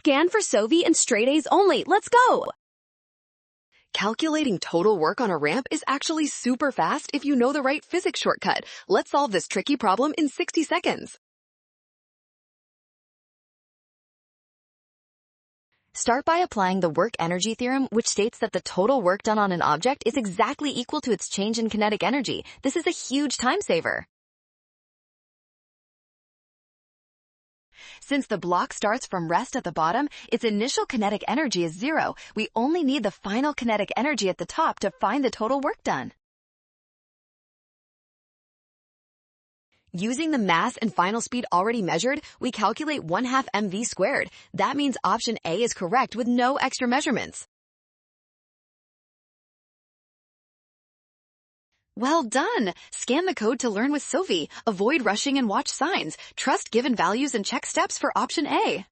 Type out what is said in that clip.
Scan for Sovi and straight A's only. Let's go! Calculating total work on a ramp is actually super fast if you know the right physics shortcut. Let's solve this tricky problem in 60 seconds. Start by applying the work-energy theorem, which states that the total work done on an object is exactly equal to its change in kinetic energy. This is a huge time saver. Since the block starts from rest at the bottom, its initial kinetic energy is 0. We only need the final kinetic energy at the top to find the total work done. Using the mass and final speed already measured, we calculate 1/2 mv squared. That means option A is correct with no extra measurements. Well done! Scan the code to learn with Sovi. Avoid rushing and watch signs. Trust given values and check steps for option A.